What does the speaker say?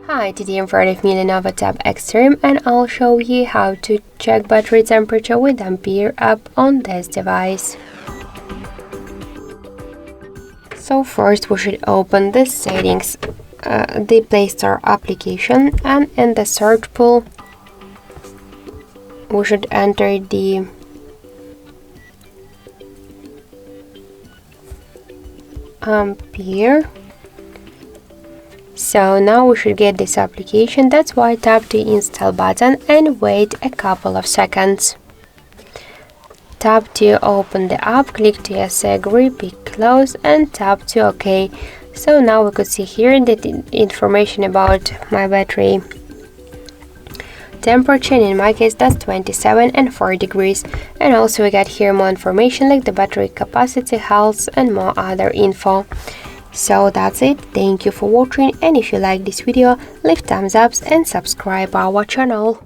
Hi, today in front of me LENOVO Tab Extreme, and I'll show you how to check battery temperature with Ampere app on this device. So first we should open the settings, the Play Store application, and in the search pool we should enter the Ampere. So now we should get this application. That's why tap the install button and wait a couple of seconds. Tap to open the app, click to yes, agree, pick close, and tap to OK. So now we could see here the information about my battery temperature, and in my case that's 27 and 4 degrees. And also we got here more information like the battery capacity, health, and more other info. So that's it. Thank you for watching, and if you like this video, leave thumbs up and subscribe our channel.